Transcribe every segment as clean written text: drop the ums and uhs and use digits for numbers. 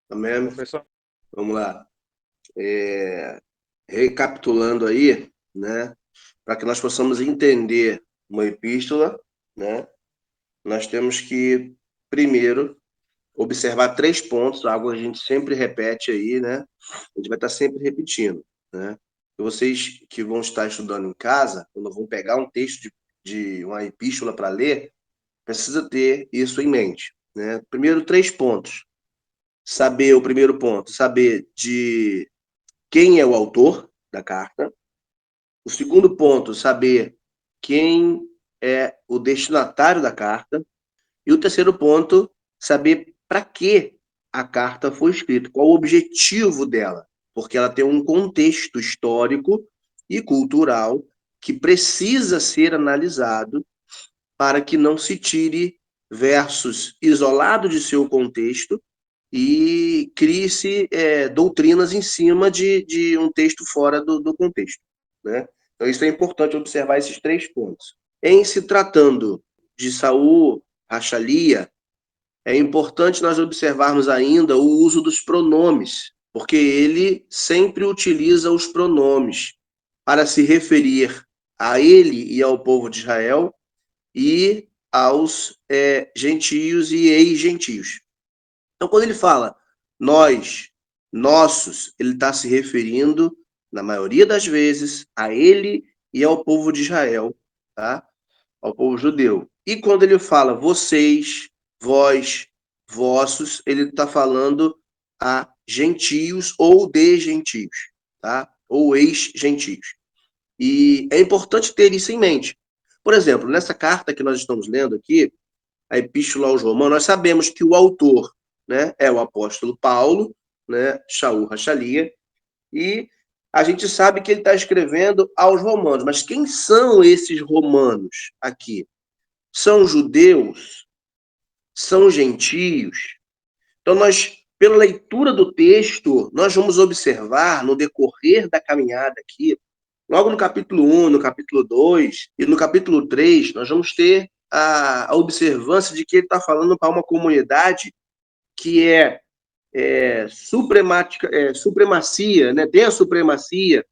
Amém? Professor, Vamos lá. Recapitulando aí, né? Para que nós possamos entender uma epístola, né? Nós temos que, primeiro, observar três pontos, algo que a gente sempre repete aí, né? A gente vai estar sempre repetindo, né? E vocês que vão estar estudando em casa, quando vão pegar um texto de uma epístola para ler, precisa ter isso em mente, né? Primeiro, três pontos. Saber o primeiro ponto, saber de quem é o autor da carta. O segundo ponto, saber quem é o destinatário da carta. E o terceiro ponto, saber para que a carta foi escrita, qual o objetivo dela, porque ela tem um contexto histórico e cultural que precisa ser analisado para que não se tire versos isolados de seu contexto e crie-se doutrinas em cima de um texto fora do contexto, né? Então, isso é importante observar esses três pontos. Em se tratando de Saul, Rachalia, é importante nós observarmos ainda o uso dos pronomes, porque ele sempre utiliza os pronomes para se referir a ele e ao povo de Israel e aos gentios e ex-gentios. Então, quando ele fala nós, nossos, ele está se referindo, na maioria das vezes, a ele e ao povo de Israel, tá? Ao povo judeu. E quando ele fala vocês, vós, vossos, ele está falando a gentios ou de gentios, tá? Ou ex-gentios. E é importante ter isso em mente. Por exemplo, nessa carta que nós estamos lendo aqui, a Epístola aos Romanos, nós sabemos que o autor, né, é o apóstolo Paulo, né, Shaul Rachalia, e a gente sabe que ele está escrevendo aos romanos. Mas quem são esses romanos aqui? São judeus? São gentios? Então, nós, pela leitura do texto, nós vamos observar no decorrer da caminhada aqui, logo no capítulo 1, no capítulo 2 e no capítulo 3, nós vamos ter a observância de que ele está falando para uma comunidade que supremacia, né? Tem a supremacia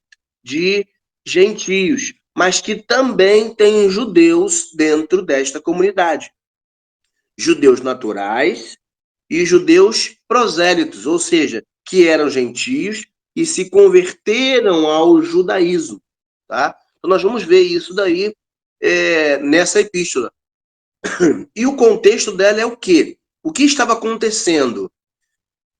de gentios, mas que também tem judeus dentro desta comunidade. Judeus naturais e judeus prosélitos, ou seja, que eram gentios e se converteram ao judaísmo, tá? Então nós vamos ver isso daí nessa epístola. E o contexto dela é o quê? O que estava acontecendo?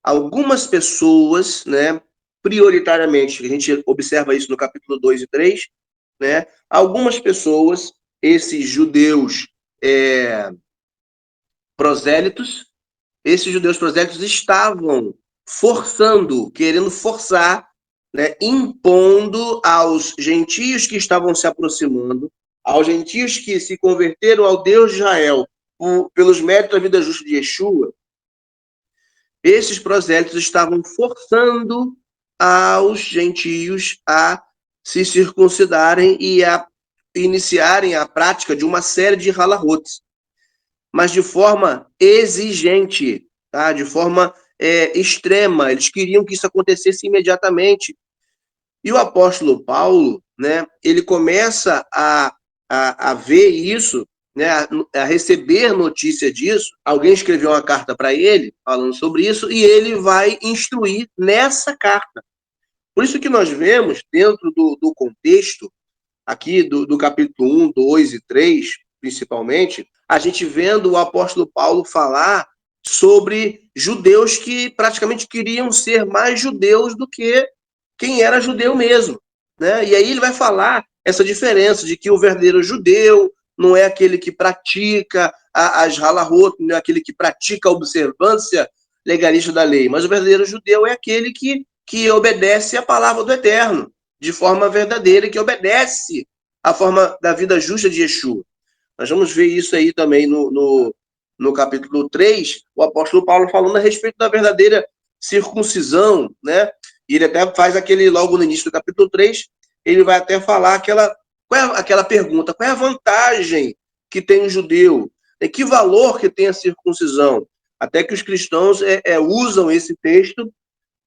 Algumas pessoas, né, prioritariamente, a gente observa isso no capítulo 2 e 3, né, algumas pessoas, esses judeus prosélitos, esses judeus prosélitos estavam querendo forçar, né, impondo aos gentios que estavam se aproximando, aos gentios que se converteram ao Deus de Israel pelos méritos da vida justa de Yeshua, esses prosélitos estavam forçando aos gentios a se circuncidarem e a iniciarem a prática de uma série de halahotes, mas de forma exigente, tá? De forma extrema. Eles queriam que isso acontecesse imediatamente. E o apóstolo Paulo, né, ele começa a ver isso, né, a receber notícia disso. Alguém escreveu uma carta para ele falando sobre isso e ele vai instruir nessa carta. Por isso que nós vemos, dentro do contexto aqui do capítulo 1, 2 e 3, principalmente, a gente vendo o apóstolo Paulo falar sobre judeus que praticamente queriam ser mais judeus do que quem era judeu mesmo, né? E aí ele vai falar essa diferença de que o verdadeiro judeu não é aquele que pratica as halahot, não é aquele que pratica a observância legalista da lei, mas o verdadeiro judeu é aquele que obedece a palavra do Eterno de forma verdadeira, que obedece a forma da vida justa de Yeshua. Nós vamos ver isso aí também no capítulo 3, o apóstolo Paulo falando a respeito da verdadeira circuncisão, né? E ele até faz aquele, logo no início do capítulo 3, ele vai até falar aquela pergunta, qual é a vantagem que tem o judeu? Que valor que tem a circuncisão? Até que os cristãos usam esse texto,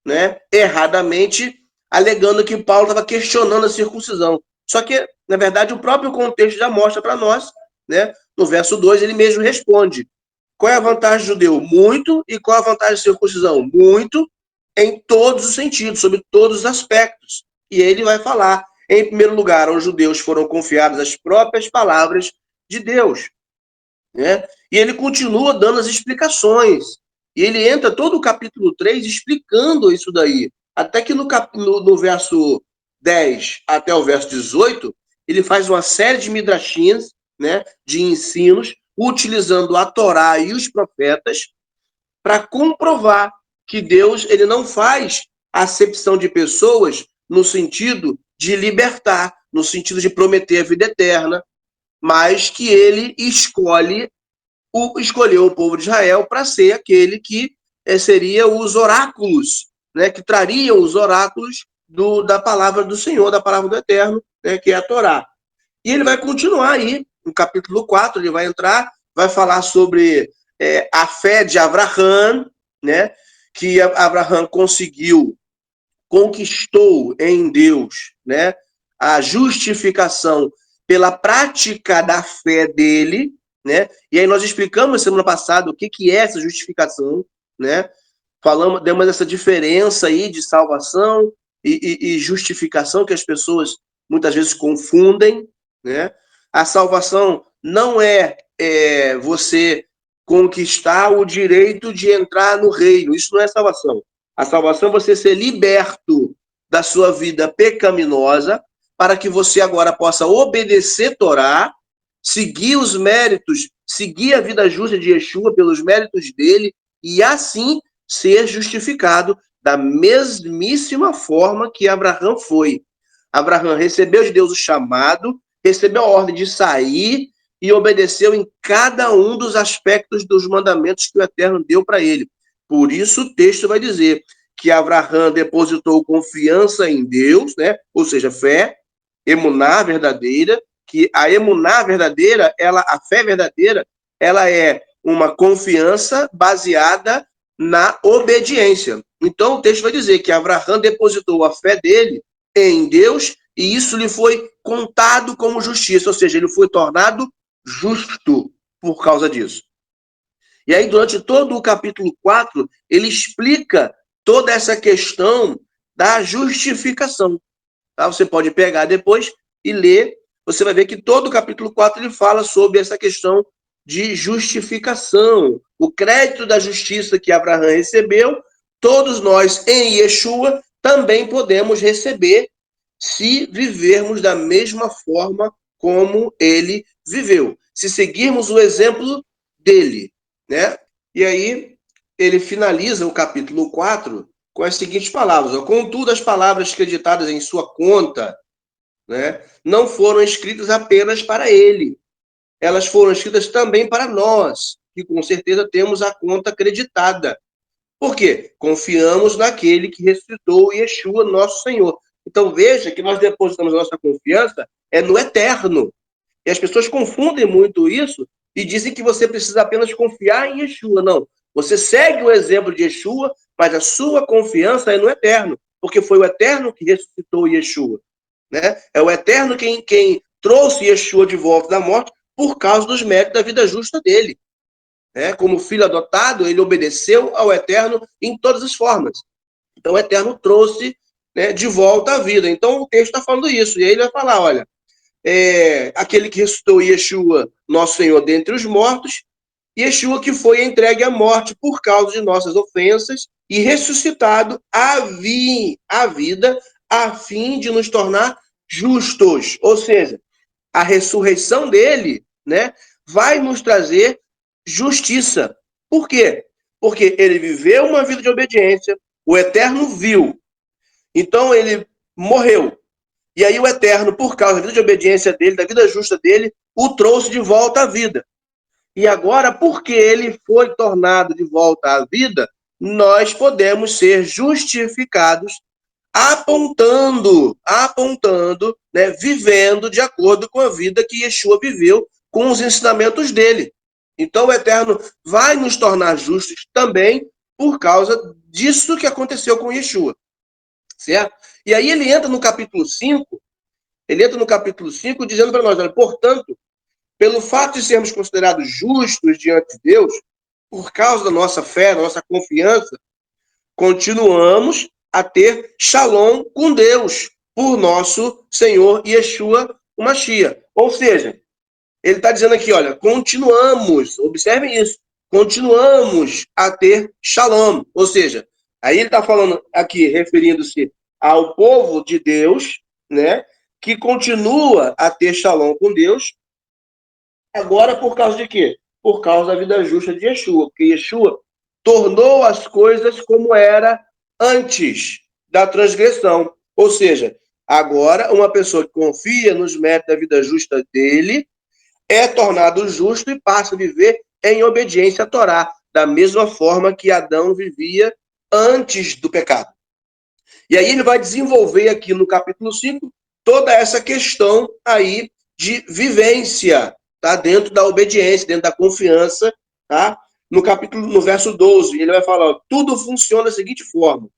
né, erradamente, alegando que Paulo estava questionando a circuncisão. Só que, na verdade, o próprio contexto já mostra para nós, né? No verso 2, ele mesmo responde: qual é a vantagem do judeu? Muito. E qual é a vantagem da circuncisão? Muito, em todos os sentidos, sobre todos os aspectos. E ele vai falar, em primeiro lugar, aos judeus foram confiadas as próprias palavras de Deus, né? E ele continua dando as explicações. E ele entra todo o capítulo 3 explicando isso daí. Até que no verso 10 até o verso 18, ele faz uma série de midrashinhas, né, de ensinos, utilizando a Torá e os profetas para comprovar que Deus ele não faz acepção de pessoas no sentido de libertar, no sentido de prometer a vida eterna, mas que ele escolheu o povo de Israel para ser aquele que seria os oráculos, né, que trariam os oráculos da palavra do Senhor, da palavra do Eterno, né, que é a Torá. E ele vai continuar aí, no capítulo 4, ele vai entrar, vai falar sobre a fé de Abraão, né, que Abraão conquistou em Deus, né, a justificação pela prática da fé dele, né? E aí nós explicamos semana passada o que é essa justificação, né? Falamos, demos essa diferença aí de salvação e justificação que as pessoas muitas vezes confundem, né? A salvação não é você conquistar o direito de entrar no reino. Isso não é salvação. A salvação é você ser liberto da sua vida pecaminosa para que você agora possa obedecer Torá, seguir os méritos, seguir a vida justa de Yeshua pelos méritos dele e assim ser justificado da mesmíssima forma que Abraão foi. Abraão recebeu de Deus o chamado, recebeu a ordem de sair e obedeceu em cada um dos aspectos dos mandamentos que o Eterno deu para ele. Por isso o texto vai dizer que Abraão depositou confiança em Deus, né? Ou seja, fé, emuná verdadeira, que a emuná verdadeira, a fé verdadeira, ela é uma confiança baseada na obediência. Então o texto vai dizer que Abraão depositou a fé dele em Deus e isso lhe foi contado como justiça, ou seja, ele foi tornado justo por causa disso. E aí, durante todo o capítulo 4, ele explica toda essa questão da justificação. Tá? Você pode pegar depois e ler, você vai ver que todo o capítulo 4 ele fala sobre essa questão de justificação, o crédito da justiça que Abraão recebeu, todos nós em Yeshua também podemos receber se vivermos da mesma forma como ele viveu, se seguirmos o exemplo dele, né? E aí ele finaliza o capítulo 4 com as seguintes palavras: ó, contudo, as palavras creditadas em sua conta, né, não foram escritas apenas para ele, elas foram escritas também para nós, que com certeza temos a conta creditada. Por quê? Confiamos naquele que ressuscitou Yeshua, nosso Senhor. Então veja que nós depositamos a nossa confiança no eterno. E as pessoas confundem muito isso e dizem que você precisa apenas confiar em Yeshua. Não. Você segue o exemplo de Yeshua, mas a sua confiança é no eterno, porque foi o eterno que ressuscitou Yeshua. Né? É o eterno quem trouxe Yeshua de volta da morte por causa dos méritos da vida justa dele. Né? Como filho adotado, ele obedeceu ao eterno em todas as formas. Então o eterno trouxe, né, de volta à vida. Então o texto está falando isso. E aí ele vai falar, olha, aquele que ressuscitou Yeshua, nosso Senhor, dentre os mortos, Yeshua que foi entregue à morte por causa de nossas ofensas e ressuscitado à vida, a fim de nos tornar justos. Ou seja, a ressurreição dele, né, vai nos trazer justiça. Por quê? Porque ele viveu uma vida de obediência, o Eterno viu. Então ele morreu. E aí o Eterno, por causa da vida de obediência dele, da vida justa dele, o trouxe de volta à vida. E agora, porque ele foi tornado de volta à vida, nós podemos ser justificados apontando, né, vivendo de acordo com a vida que Yeshua viveu, com os ensinamentos dele. Então o Eterno vai nos tornar justos também por causa disso que aconteceu com Yeshua, certo? E aí ele entra no capítulo 5, dizendo para nós, olha, portanto, pelo fato de sermos considerados justos diante de Deus, por causa da nossa fé, da nossa confiança, continuamos a ter shalom com Deus, por nosso Senhor Yeshua, o Mashiach. Ou seja, ele está dizendo aqui, olha, continuamos, observem isso, continuamos a ter shalom. Ou seja, aí ele está falando aqui, referindo-se ao povo de Deus, né, que continua a ter shalom com Deus, agora por causa de quê? Por causa da vida justa de Yeshua, porque Yeshua tornou as coisas como era antes da transgressão. Ou seja, agora uma pessoa que confia nos méritos da vida justa dele é tornado justo e passa a viver em obediência à Torá, da mesma forma que Adão vivia antes do pecado. E aí ele vai desenvolver aqui no capítulo 5 toda essa questão aí de vivência, tá? Dentro da obediência, dentro da confiança, tá? No verso 12, ele vai falar, ó, tudo funciona da seguinte forma.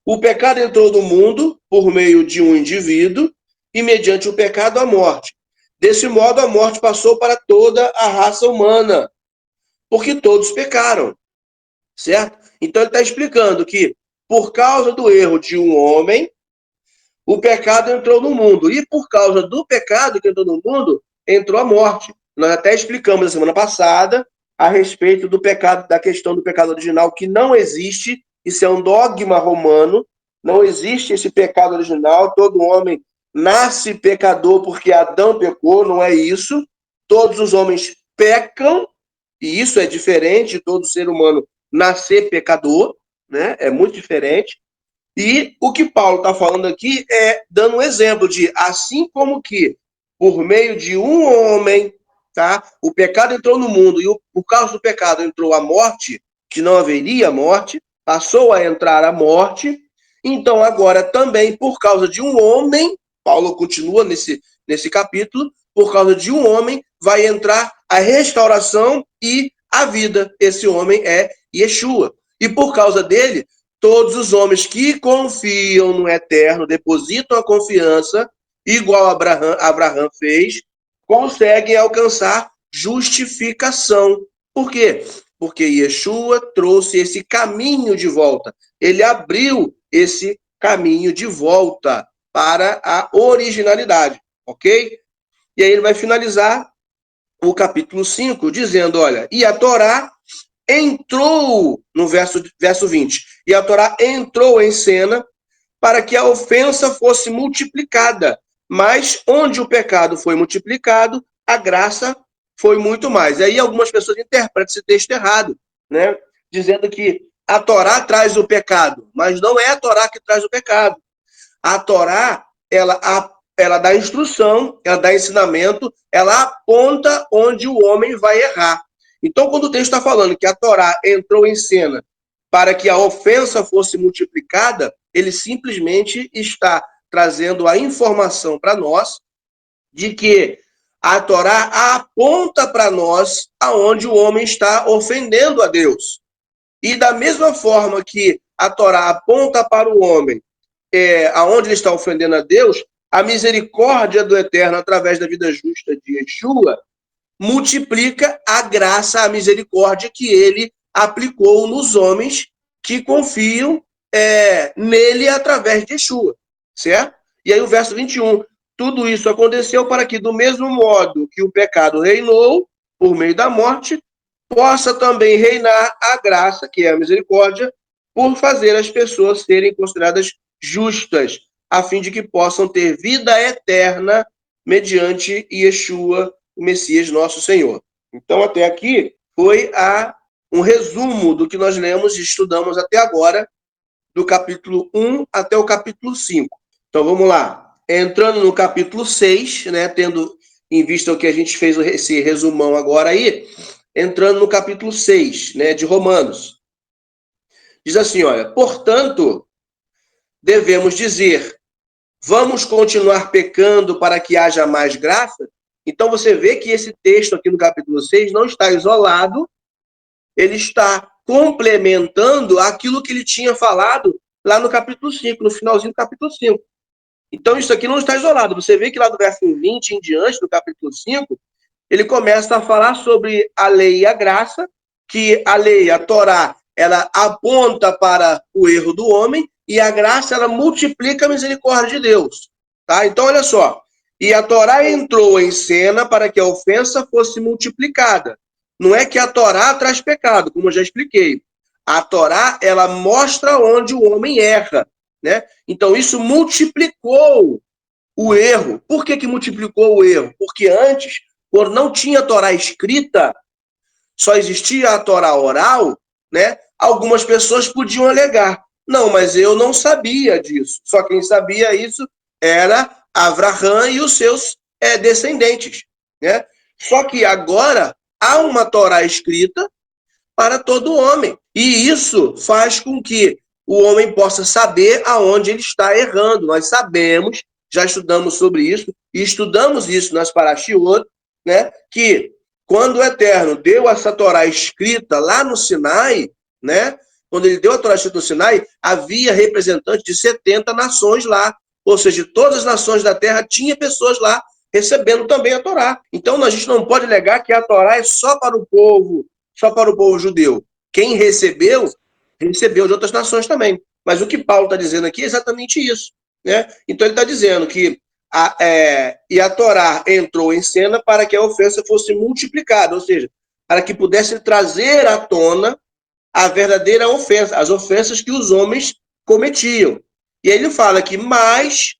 O pecado entrou no mundo por meio de um indivíduo e mediante o pecado a morte. Desse modo, a morte passou para toda a raça humana, porque todos pecaram, certo? Então, ele está explicando que, por causa do erro de um homem, o pecado entrou no mundo. E por causa do pecado que entrou no mundo, entrou a morte. Nós até explicamos na semana passada a respeito do pecado, da questão do pecado original, que não existe. Isso é um dogma romano. Não existe esse pecado original. Todo homem nasce pecador porque Adão pecou. Não é isso. Todos os homens pecam. E isso é diferente de todo ser humano nascer pecador, né? É muito diferente. E o que Paulo está falando aqui é dando um exemplo de, assim como que por meio de um homem, tá, o pecado entrou no mundo e por causa do pecado entrou a morte, que não haveria morte, passou a entrar a morte. Então agora também por causa de um homem, Paulo continua nesse capítulo, por causa de um homem vai entrar a restauração e a vida. Esse homem é Yeshua. E por causa dele, todos os homens que confiam no Eterno, depositam a confiança, igual Abraão fez, conseguem alcançar justificação. Por quê? Porque Yeshua trouxe esse caminho de volta. Ele abriu esse caminho de volta para a originalidade, ok? E aí ele vai finalizar o capítulo 5 dizendo, olha, e a Torá entrou, no verso 20, e a Torá entrou em cena para que a ofensa fosse multiplicada, mas onde o pecado foi multiplicado, a graça foi muito mais. E aí algumas pessoas interpretam esse texto errado, né? Dizendo que a Torá traz o pecado, mas não é a Torá que traz o pecado. A Torá, ela dá instrução, ela dá ensinamento, ela aponta onde o homem vai errar. Então, quando o texto está falando que a Torá entrou em cena para que a ofensa fosse multiplicada, ele simplesmente está trazendo a informação para nós de que a Torá aponta para nós aonde o homem está ofendendo a Deus. E da mesma forma que a Torá aponta para o homem aonde ele está ofendendo a Deus, a misericórdia do Eterno através da vida justa de Yeshua multiplica a graça, a misericórdia que ele aplicou nos homens que confiam nele através de Yeshua, certo? E aí o verso 21, tudo isso aconteceu para que do mesmo modo que o pecado reinou por meio da morte, possa também reinar a graça, que é a misericórdia, por fazer as pessoas serem consideradas justas, a fim de que possam ter vida eterna mediante Yeshua, o Messias nosso Senhor. Então, até aqui foi um resumo do que nós lemos e estudamos até agora, do capítulo 1 até o capítulo 5. Então, vamos lá. Entrando no capítulo 6, né, tendo em vista o que a gente fez esse resumão agora aí, entrando no capítulo 6, né, de Romanos. Diz assim, olha, portanto, devemos dizer, vamos continuar pecando para que haja mais graça? Então você vê que esse texto aqui no capítulo 6 não está isolado, ele está complementando aquilo que ele tinha falado lá no capítulo 5, no finalzinho do capítulo 5. Então isso aqui não está isolado. Você vê que lá do verso 20 em diante, do capítulo 5, ele começa a falar sobre a lei e a graça, que a lei, a Torá, ela aponta para o erro do homem, e a graça, ela multiplica a misericórdia de Deus. Tá? Então, olha só. E a Torá entrou em cena para que a ofensa fosse multiplicada. Não é que a Torá traz pecado, como eu já expliquei. A Torá, ela mostra onde o homem erra, né? Então, isso multiplicou o erro. Por que multiplicou o erro? Porque antes, quando não tinha Torá escrita, só existia a Torá oral, né? Algumas pessoas podiam alegar: não, mas eu não sabia disso. Só quem sabia isso era Avraham e os seus descendentes, né? Só que agora há uma Torá escrita para todo homem. E isso faz com que o homem possa saber aonde ele está errando. Nós sabemos, já estudamos sobre isso, e estudamos isso nas Parashiot, né, que quando o Eterno deu essa Torá escrita lá no Sinai, né, quando ele deu a Torá escrita no Sinai, havia representantes de 70 nações lá. Ou seja, todas as nações da terra tinham pessoas lá recebendo também a Torá. Então, a gente não pode negar que a Torá é só para o povo judeu. Quem recebeu, recebeu de outras nações também. Mas o que Paulo está dizendo aqui é exatamente isso, né? Então ele está dizendo que a Torá entrou em cena para que a ofensa fosse multiplicada, ou seja, para que pudesse trazer à tona a verdadeira ofensa, as ofensas que os homens cometiam. E aí ele fala que, mas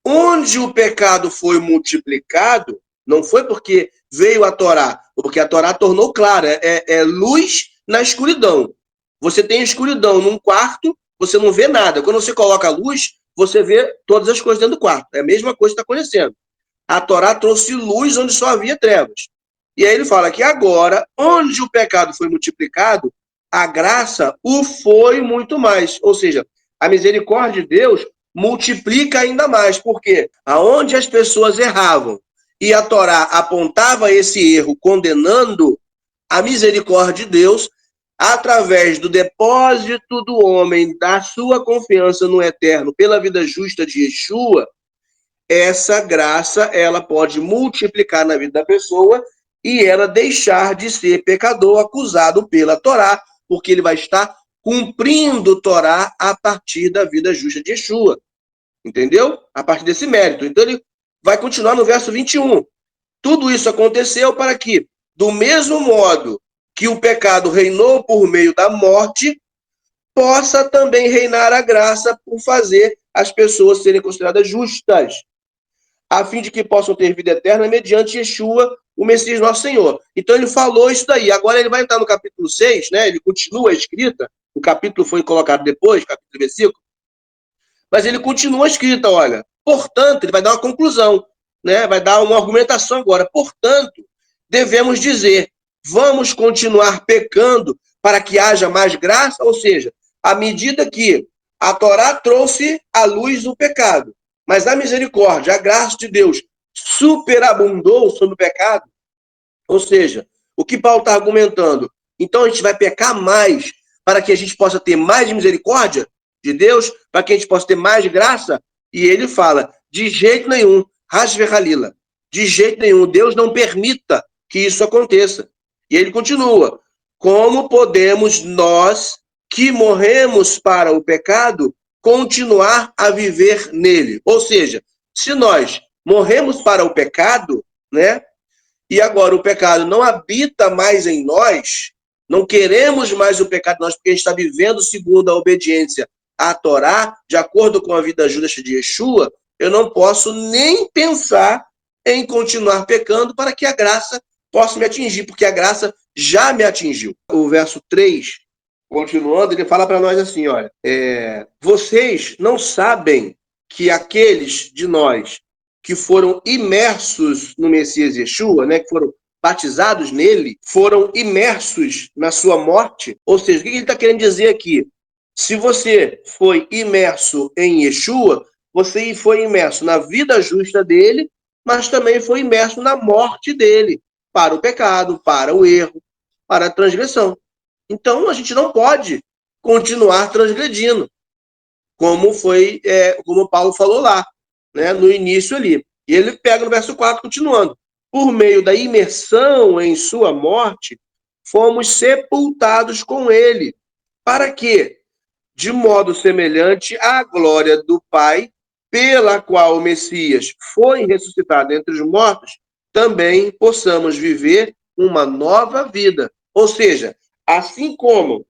onde o pecado foi multiplicado, não foi porque veio a Torá, porque a Torá tornou claro, é luz na escuridão. Você tem escuridão num quarto, você não vê nada. Quando você coloca a luz, você vê todas as coisas dentro do quarto. É a mesma coisa que está acontecendo. A Torá trouxe luz onde só havia trevas. E aí ele fala que agora, onde o pecado foi multiplicado, a graça o foi muito mais. Ou seja, a misericórdia de Deus multiplica ainda mais. Porque aonde as pessoas erravam e a Torá apontava esse erro condenando, a misericórdia de Deus, através do depósito do homem, da sua confiança no Eterno, pela vida justa de Yeshua, essa graça ela pode multiplicar na vida da pessoa e ela deixar de ser pecador acusado pela Torá, porque ele vai estar cumprindo Torá a partir da vida justa de Yeshua. Entendeu? A partir desse mérito. Então ele vai continuar no verso 21. Tudo isso aconteceu para que, do mesmo modo que o pecado reinou por meio da morte, possa também reinar a graça por fazer as pessoas serem consideradas justas, a fim de que possam ter vida eterna mediante Yeshua, o Messias nosso Senhor. Então ele falou isso daí. Agora ele vai entrar no capítulo 6, né? Ele continua a escrita, o capítulo foi colocado depois, capítulo e versículo, mas ele continua a escrita, olha. Portanto, ele vai dar uma conclusão, né? Vai dar uma argumentação agora. Portanto, devemos dizer, vamos continuar pecando para que haja mais graça? Ou seja, à medida que a Torá trouxe à luz o pecado, mas a misericórdia, a graça de Deus superabundou sobre o pecado, ou seja, o que Paulo está argumentando? Então a gente vai pecar mais para que a gente possa ter mais misericórdia de Deus, para que a gente possa ter mais graça? E ele fala, de jeito nenhum, Hasverhalila, de jeito nenhum, Deus não permita que isso aconteça. E ele continua, como podemos nós, que morremos para o pecado, continuar a viver nele? Ou seja, se nós morremos para o pecado, né? E agora o pecado não habita mais em nós, não queremos mais o pecado em nós, porque a gente está vivendo segundo a obediência à Torá, de acordo com a vida justa de Yeshua, eu não posso nem pensar em continuar pecando para que a graça possa me atingir, porque a graça já me atingiu. O verso 3, continuando, ele fala para nós assim, olha, vocês não sabem que aqueles de nós que foram imersos no Messias Yeshua, né, que foram batizados nele, foram imersos na sua morte. Ou seja, o que ele está querendo dizer aqui? Se você foi imerso em Yeshua, você foi imerso na vida justa dele mas também foi imerso na morte dele, para o pecado, para o erro, para a transgressão. Então, a gente não pode continuar transgredindo, como Paulo falou lá, né, no início ali. E ele pega no verso 4, continuando. Por meio da imersão em sua morte, fomos sepultados com ele. Para quê? De modo semelhante à glória do Pai, pela qual o Messias foi ressuscitado entre os mortos, também possamos viver uma nova vida. Ou seja, assim como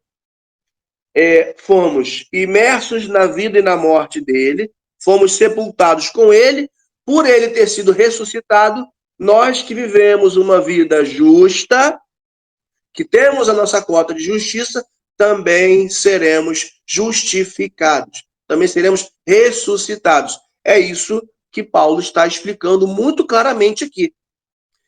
fomos imersos na vida e na morte dele, fomos sepultados com ele, por ele ter sido ressuscitado, nós que vivemos uma vida justa, que temos a nossa cota de justiça, também seremos justificados, também seremos ressuscitados. É isso que Paulo está explicando muito claramente aqui.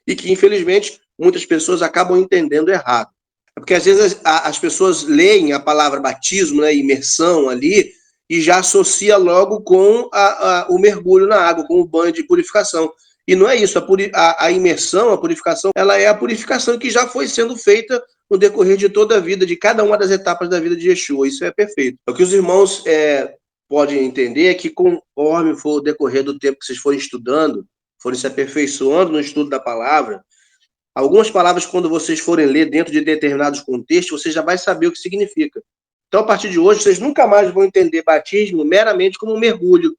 E que, infelizmente, muitas pessoas acabam entendendo errado. Porque às vezes as pessoas leem a palavra batismo, né, imersão ali, e já associa logo com o mergulho na água, com o banho de purificação. E não é isso. A imersão, a purificação, ela é a purificação que já foi sendo feita no decorrer de toda a vida, de cada uma das etapas da vida de Yeshua. Isso é perfeito. O que os irmãos podem entender é que conforme for o decorrer do tempo que vocês forem estudando, forem se aperfeiçoando no estudo da palavra, algumas palavras, quando vocês forem ler dentro de determinados contextos, você já vai saber o que significa. Então, a partir de hoje, vocês nunca mais vão entender batismo meramente como um mergulho,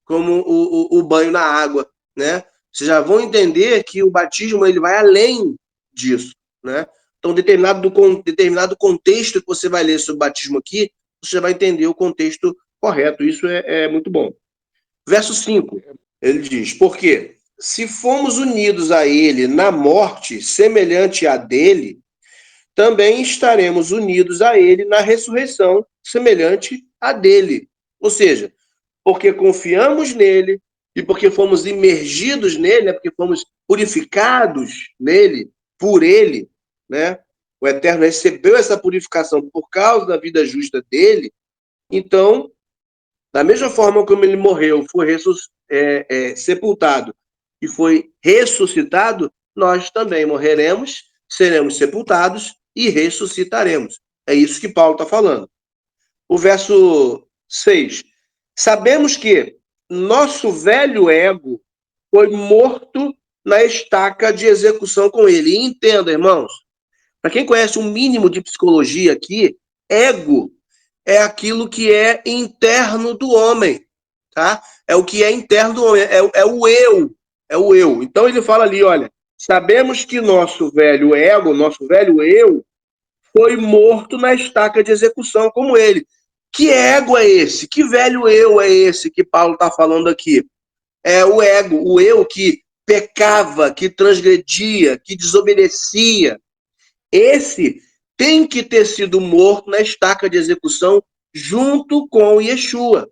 como o banho na água, né? Vocês já vão entender que o batismo ele vai além disso, né? Então, determinado contexto que você vai ler sobre o batismo aqui, você já vai entender o contexto correto. Isso é muito bom. Verso 5, ele diz, por quê? Se fomos unidos a ele na morte semelhante à dele, também estaremos unidos a ele na ressurreição semelhante à dele. Ou seja, porque confiamos nele e porque fomos imergidos nele, né? Porque fomos purificados nele, por ele, né? O Eterno recebeu essa purificação por causa da vida justa dele. Então, da mesma forma como ele morreu, foi sepultado e foi ressuscitado, nós também morreremos, seremos sepultados e ressuscitaremos. É isso que Paulo está falando. O verso 6. Sabemos que nosso velho ego foi morto na estaca de execução com ele. E entenda, irmãos, para quem conhece um mínimo de psicologia aqui, ego é aquilo que é interno do homem, tá? É o que é interno do homem, é o eu, é o eu. Então ele fala ali, olha, sabemos que nosso velho ego, nosso velho eu, foi morto na estaca de execução como ele. Que ego é esse? Que velho eu é esse que Paulo está falando aqui? É o ego, o eu que pecava, que transgredia, que desobedecia. Esse tem que ter sido morto na estaca de execução junto com Yeshua.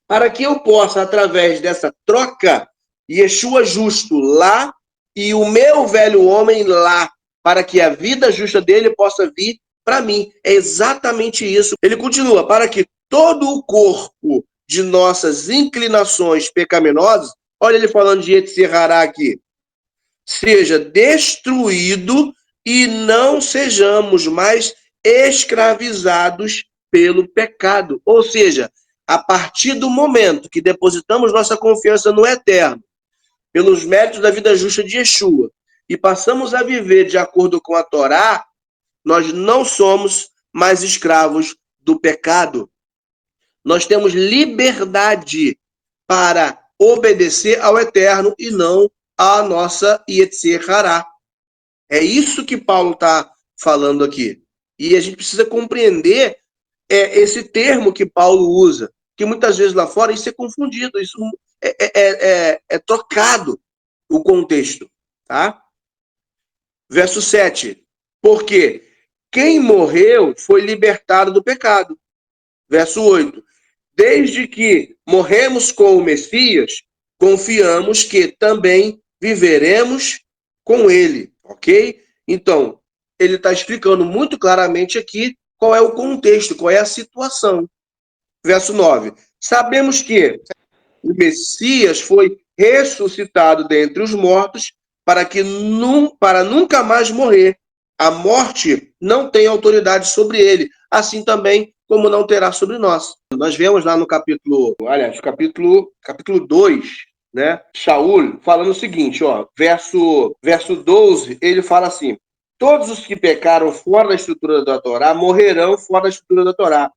Para que eu possa, através dessa troca, Yeshua justo lá e o meu velho homem lá, para que a vida justa dele possa vir para mim. É exatamente isso. Ele continua, para que todo o corpo de nossas inclinações pecaminosas, olha ele falando de Yetzirará aqui, seja destruído e não sejamos mais escravizados pelo pecado. Ou seja, a partir do momento que depositamos nossa confiança no Eterno, pelos méritos da vida justa de Yeshua, e passamos a viver de acordo com a Torá, nós não somos mais escravos do pecado. Nós temos liberdade para obedecer ao Eterno e não à nossa Yetzer Hará. É isso que Paulo está falando aqui. E a gente precisa compreender esse termo que Paulo usa, que muitas vezes lá fora isso é confundido, isso é trocado o contexto. Tá? Verso 7. Porque quem morreu foi libertado do pecado. Verso 8. Desde que morremos com o Messias, confiamos que também viveremos com ele, ok? Então, ele está explicando muito claramente aqui qual é o contexto, qual é a situação. Verso 9. Sabemos que o Messias foi ressuscitado dentre os mortos, para nunca mais morrer. A morte não tem autoridade sobre ele, assim também como não terá sobre nós. Nós vemos lá no capítulo 2, né? Shaul falando o seguinte, ó, verso 12, ele fala assim: todos os que pecaram fora da estrutura da Torá morrerão fora da estrutura da Torá.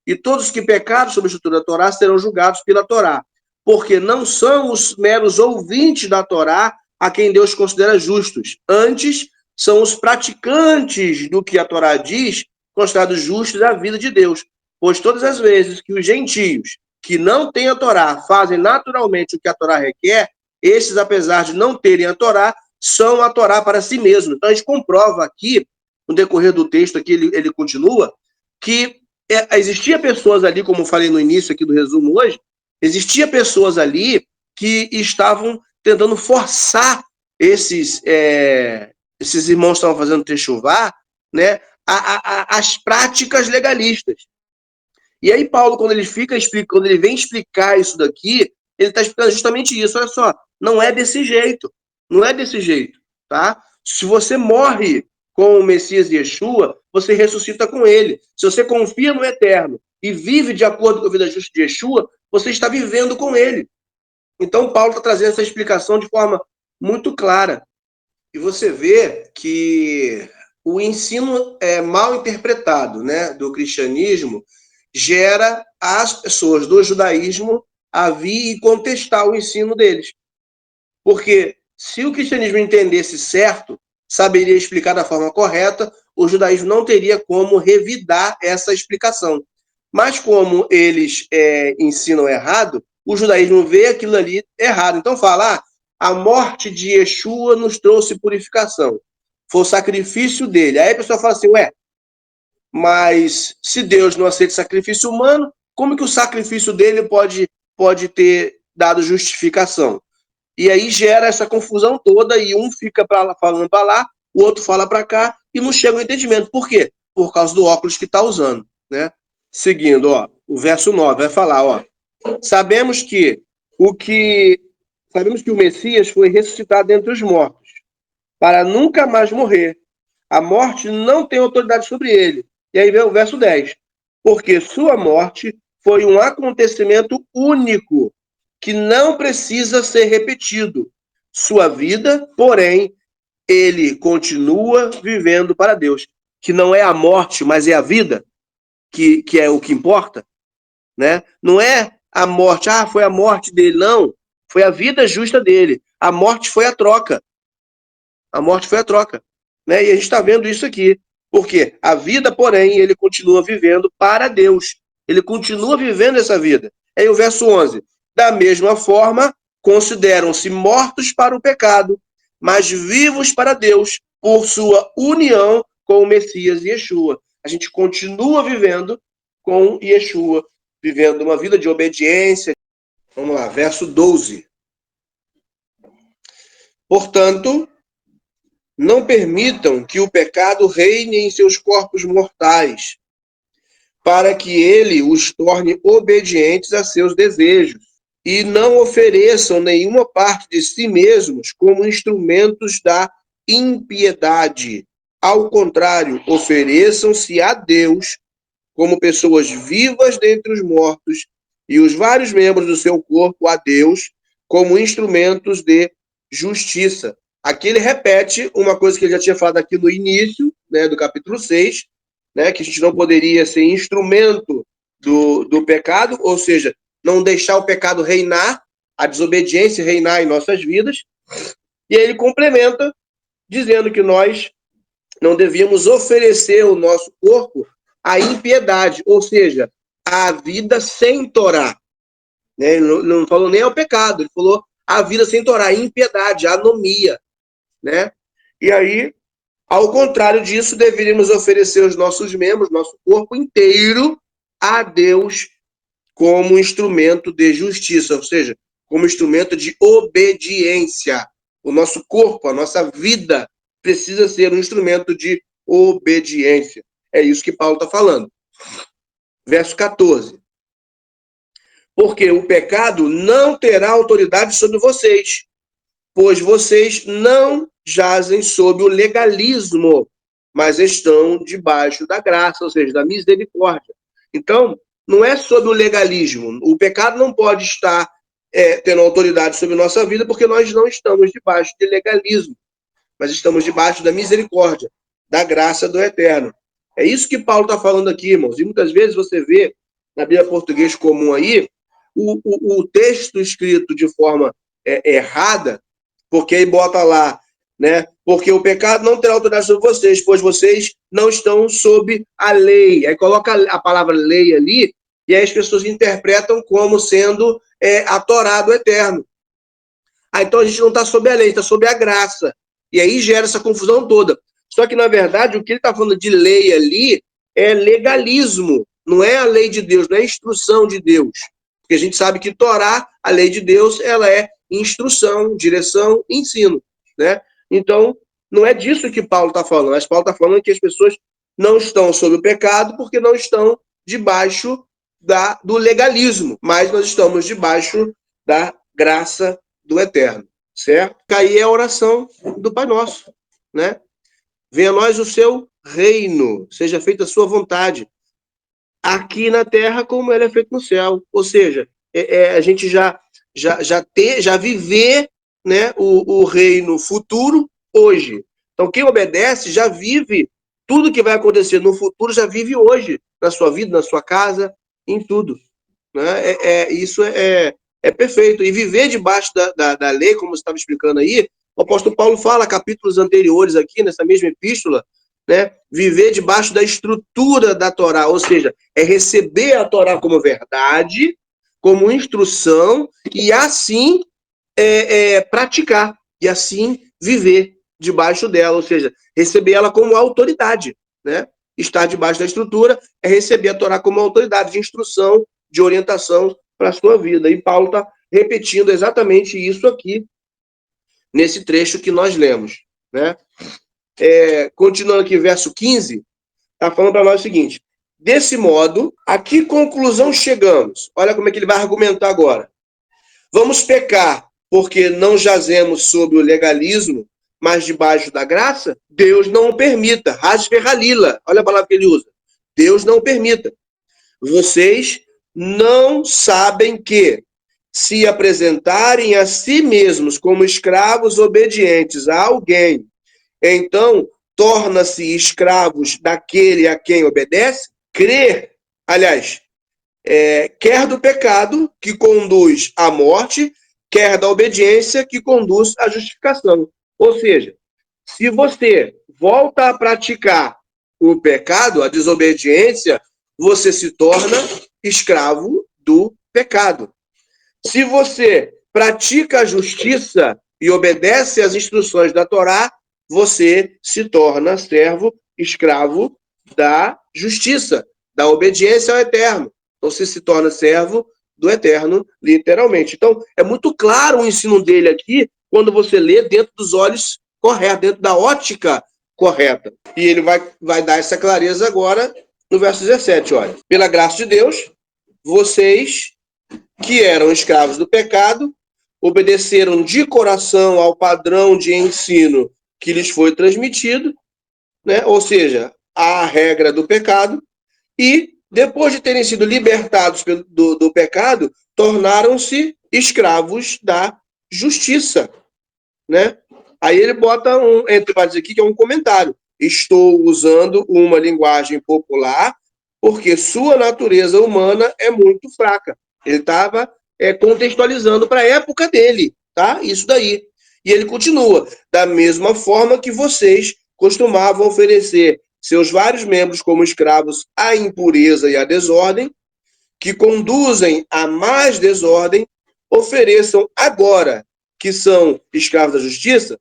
E todos os que pecaram sobre a estrutura da Torá serão julgados pela Torá. Porque não são os meros ouvintes da Torá a quem Deus considera justos. Antes, são os praticantes do que a Torá diz considerados justos da vida de Deus. Pois todas as vezes que os gentios que não têm a Torá fazem naturalmente o que a Torá requer, esses, apesar de não terem a Torá, são a Torá para si mesmos. Então, a gente comprova aqui, no decorrer do texto, aqui ele continua, que existia pessoas ali, como eu falei no início aqui do resumo hoje, existia pessoas ali que estavam tentando forçar esses irmãos que estavam fazendo techuvá, né, as práticas legalistas. E aí Paulo, quando ele vem explicar isso daqui, ele está explicando justamente isso. Olha só, não é desse jeito. Não é desse jeito, tá? Se você morre com o Messias Yeshua, você ressuscita com ele. Se você confia no Eterno e vive de acordo com a vida justa de Yeshua, você está vivendo com ele. Então, Paulo está trazendo essa explicação de forma muito clara. E você vê que o ensino mal interpretado, né, do cristianismo gera as pessoas do judaísmo a vir e contestar o ensino deles. Porque se o cristianismo entendesse certo, saberia explicar da forma correta, o judaísmo não teria como revidar essa explicação. Mas como eles ensinam errado, o judaísmo vê aquilo ali errado. Então fala, a morte de Yeshua nos trouxe purificação. Foi o sacrifício dele. Aí a pessoa fala assim, mas se Deus não aceita sacrifício humano, como que o sacrifício dele pode ter dado justificação? E aí gera essa confusão toda e um fica falando para lá, o outro fala para cá e não chega ao entendimento. Por quê? Por causa do óculos que está usando, né? Seguindo, ó, o verso 9 vai falar, ó, sabemos que o Messias foi ressuscitado dentre os mortos, para nunca mais morrer. A morte não tem autoridade sobre ele. E aí vem o verso 10. Porque sua morte foi um acontecimento único, que não precisa ser repetido. Sua vida, porém, ele continua vivendo para Deus. Que não é a morte, mas é a vida, que é o que importa, né? Não é a morte, foi a morte dele, não. Foi a vida justa dele. A morte foi a troca. A morte foi a troca. Né? E a gente está vendo isso aqui. Porque a vida, porém, ele continua vivendo para Deus. Ele continua vivendo essa vida. Aí o verso 11. Da mesma forma, consideram-se mortos para o pecado, mas vivos para Deus, por sua união com o Messias Yeshua. A gente continua vivendo com Yeshua, vivendo uma vida de obediência. Vamos lá, verso 12. Portanto, não permitam que o pecado reine em seus corpos mortais, para que ele os torne obedientes a seus desejos, e não ofereçam nenhuma parte de si mesmos como instrumentos da impiedade. Ao contrário, ofereçam-se a Deus como pessoas vivas dentre os mortos, e os vários membros do seu corpo a Deus como instrumentos de justiça. Aqui ele repete uma coisa que ele já tinha falado aqui no início, né, do capítulo 6, né, que a gente não poderia ser instrumento do pecado, ou seja, não deixar o pecado reinar, a desobediência reinar em nossas vidas. E aí ele complementa dizendo que nós não devíamos oferecer o nosso corpo à impiedade, ou seja, à vida sem Torá. Né? Ele não falou nem ao pecado, ele falou a vida sem Torá, a impiedade, a anomia. Né? E aí, ao contrário disso, deveríamos oferecer os nossos membros, nosso corpo inteiro, a Deus como instrumento de justiça, ou seja, como instrumento de obediência. O nosso corpo, a nossa vida, precisa ser um instrumento de obediência. É isso que Paulo está falando. Verso 14. porque o pecado não terá autoridade sobre vocês, pois vocês não jazem sob o legalismo, mas estão debaixo da graça, ou seja, da misericórdia. Então, não é sobre o legalismo. O pecado não pode estar tendo autoridade sobre nossa vida, porque nós não estamos debaixo de legalismo, mas estamos debaixo da misericórdia, da graça do Eterno. É isso que Paulo está falando aqui, irmãos. E muitas vezes você vê na Bíblia português comum aí o texto escrito de forma errada, porque aí bota lá, né? Porque o pecado não terá autoridade sobre vocês, pois vocês não estão sob a lei. Aí coloca a palavra lei ali, e aí as pessoas interpretam como sendo a Torá do Eterno. Então a gente não está sob a lei, está sob a graça. E aí gera essa confusão toda. Só que, na verdade, o que ele está falando de lei ali é legalismo. Não é a lei de Deus, não é a instrução de Deus. Porque a gente sabe que Torá, a lei de Deus, ela é instrução, direção, ensino. Né? Então, não é disso que Paulo está falando. Mas Paulo está falando que as pessoas não estão sob o pecado porque não estão debaixo do legalismo. Mas nós estamos debaixo da graça do Eterno, certo? Aí é a oração do Pai Nosso, né? Venha a nós o seu reino, seja feita a sua vontade, aqui na terra como ela é feita no céu. Ou seja, a gente já viver, né, o reino futuro hoje. Então, quem obedece já vive tudo que vai acontecer no futuro, já vive hoje, na sua vida, na sua casa, em tudo. Né? Isso é perfeito. E viver debaixo da lei, como você estava explicando aí, o apóstolo Paulo fala, capítulos anteriores aqui, nessa mesma epístola, né? Viver debaixo da estrutura da Torá, ou seja, é receber a Torá como verdade, como instrução, e assim praticar, e assim viver debaixo dela, ou seja, receber ela como autoridade, né? Estar debaixo da estrutura é receber a Torá como autoridade de instrução, de orientação para a sua vida. E Paulo está repetindo exatamente isso aqui, nesse trecho que nós lemos. Né? Continuando aqui, verso 15, está falando para nós o seguinte: desse modo, a que conclusão chegamos? Olha como é que ele vai argumentar agora. Vamos pecar porque não jazemos sob o legalismo, mas debaixo da graça? Deus não o permita. Hasverhalila. Olha a palavra que ele usa. Deus não o permita. Vocês não sabem que, se apresentarem a si mesmos como escravos obedientes a alguém, então torna-se escravos daquele a quem obedece? Crer, aliás, quer do pecado, que conduz à morte, quer da obediência, que conduz à justificação. Ou seja, se você volta a praticar o pecado, a desobediência, você se torna escravo do pecado. Se você pratica a justiça e obedece às instruções da Torá, você se torna servo, escravo da justiça, da obediência ao Eterno. Então, você se torna servo do Eterno, literalmente. Então, é muito claro o ensino dele aqui, quando você lê dentro dos olhos corretos, dentro da ótica correta. E ele vai dar essa clareza agora no verso 17, olha. Pela graça de Deus, vocês que eram escravos do pecado, obedeceram de coração ao padrão de ensino que lhes foi transmitido, né? Ou seja, à regra do pecado, e depois de terem sido libertados do pecado, tornaram-se escravos da justiça, né? Aí ele bota entre parênteses aqui, que é um comentário. Estou usando uma linguagem popular porque sua natureza humana é muito fraca. Ele estava contextualizando para a época dele, tá? Isso daí. E ele continua. Da mesma forma que vocês costumavam oferecer seus vários membros como escravos à impureza e à desordem, que conduzem a mais desordem, ofereçam agora, que são escravos da justiça,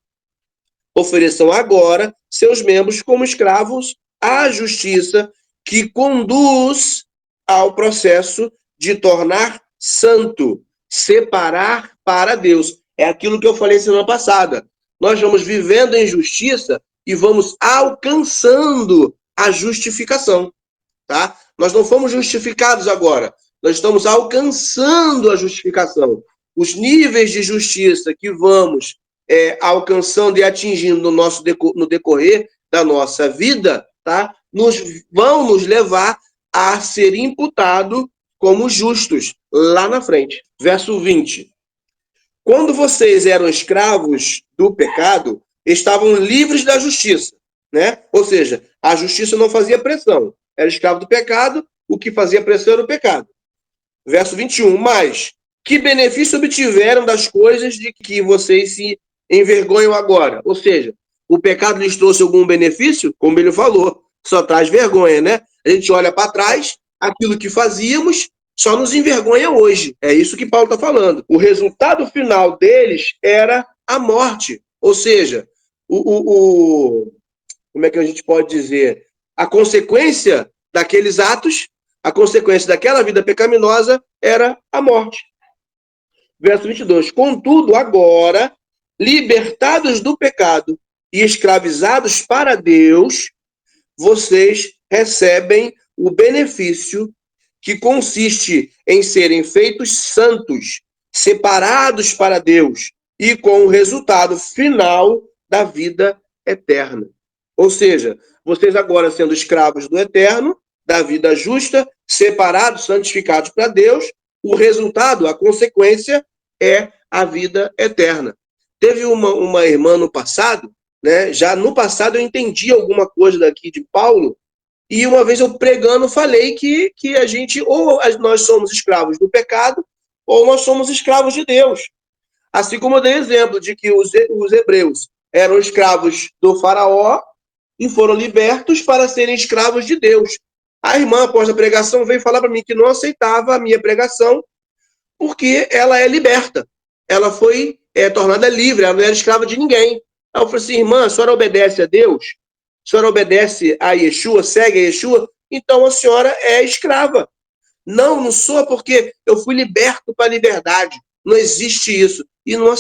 ofereçam agora seus membros como escravos à justiça, que conduz ao processo de tornar santo, separar para Deus. É aquilo que eu falei semana passada. Nós vamos vivendo em justiça e vamos alcançando a justificação, tá? Nós não fomos justificados agora. Nós estamos alcançando a justificação. Os níveis de justiça que vamos alcançando e atingindo no decorrer da nossa vida, tá? Vão nos levar a ser imputado como justos lá na frente. Verso 20. Quando vocês eram escravos do pecado, estavam livres da justiça, né? Ou seja, a justiça não fazia pressão. Era escravo do pecado, o que fazia pressão era o pecado. Verso 21. Mas que benefício obtiveram das coisas de que vocês se envergonham agora? Ou seja, o pecado lhes trouxe algum benefício? Como ele falou, só traz vergonha, né? A gente olha para trás, aquilo que fazíamos só nos envergonha hoje. É isso que Paulo está falando. O resultado final deles era a morte. Ou seja, como é que a gente pode dizer? A consequência daqueles atos, a consequência daquela vida pecaminosa era a morte. Verso 22. Contudo, agora, libertados do pecado e escravizados para Deus, vocês recebem o benefício que consiste em serem feitos santos, separados para Deus e com o resultado final da vida eterna. Ou seja, vocês agora sendo escravos do eterno, da vida justa, separados, santificados para Deus, o resultado, a consequência é a vida eterna. Teve uma irmã no passado, né? Já no passado eu entendi alguma coisa daqui de Paulo, e uma vez eu pregando falei que a gente, ou nós somos escravos do pecado, ou nós somos escravos de Deus. Assim como eu dei exemplo de que os hebreus eram escravos do faraó e foram libertos para serem escravos de Deus. A irmã, após a pregação, veio falar para mim que não aceitava a minha pregação porque ela é liberta. Ela foi tornada livre, ela não era escrava de ninguém. Aí eu falei assim, irmã, a senhora obedece a Deus? A senhora obedece a Yeshua, segue a Yeshua? Então a senhora é escrava. Não, não sou porque eu fui liberto para a liberdade. Não existe isso. E não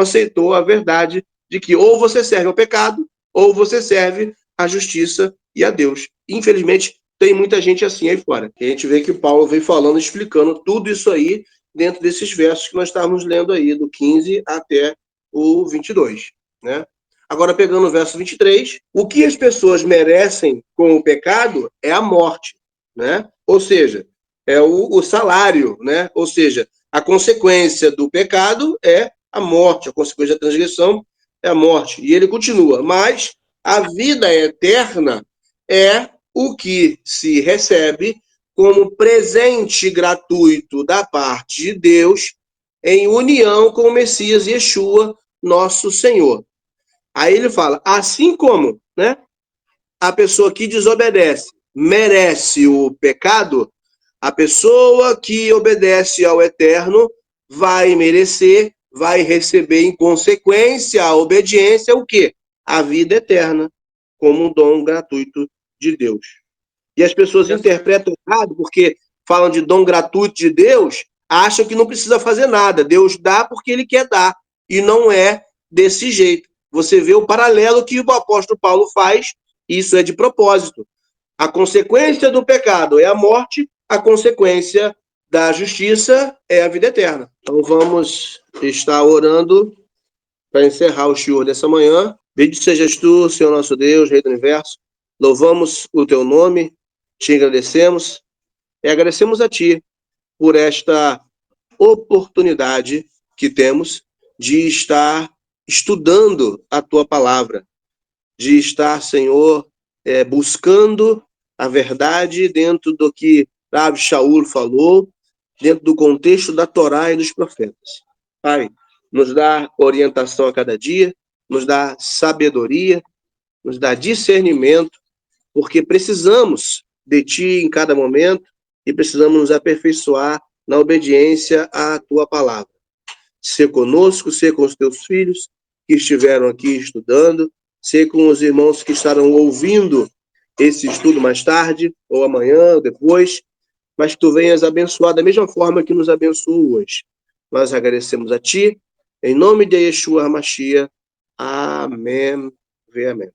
aceitou a verdade de que ou você serve ao pecado, ou você serve à justiça e a Deus. Infelizmente, tem muita gente assim aí fora. E a gente vê que Paulo vem falando, explicando tudo isso aí dentro desses versos que nós estávamos lendo aí, do 15 até o 22, né? Agora, pegando o verso 23, o que as pessoas merecem com o pecado é a morte, né? Ou seja, é o salário, né? Ou seja, a consequência do pecado é a morte, a consequência da transgressão é a morte. E ele continua, mas a vida eterna é o que se recebe como presente gratuito da parte de Deus em união com o Messias Yeshua, nosso Senhor. Aí ele fala, assim como, né, a pessoa que desobedece merece o pecado, a pessoa que obedece ao Eterno vai merecer, vai receber em consequência a obediência o quê? A vida eterna, como um dom gratuito de Deus. E as pessoas interpretam errado, porque falam de dom gratuito de Deus, acham que não precisa fazer nada. Deus dá porque ele quer dar. E não é desse jeito. Você vê o paralelo que o apóstolo Paulo faz, isso é de propósito. A consequência do pecado é a morte, a consequência da justiça é a vida eterna. Então vamos estar orando para encerrar o shiur dessa manhã. Bendito sejas tu, Senhor nosso Deus, Rei do Universo. Louvamos o teu nome, te agradecemos e agradecemos a ti por esta oportunidade que temos de estar estudando a tua palavra, de estar, Senhor, buscando a verdade dentro do que Rabi Shaul falou, dentro do contexto da Torá e dos profetas. Pai, nos dá orientação a cada dia, nos dá sabedoria, nos dá discernimento, porque precisamos de Ti em cada momento e precisamos nos aperfeiçoar na obediência à Tua palavra. Ser conosco, ser com os Teus filhos que estiveram aqui estudando, ser com os irmãos que estarão ouvindo esse estudo mais tarde, ou amanhã, ou depois, mas que Tu venhas abençoar da mesma forma que nos abençoou hoje. Nós agradecemos a Ti, em nome de Yeshua HaMashiach. Amém. Amém.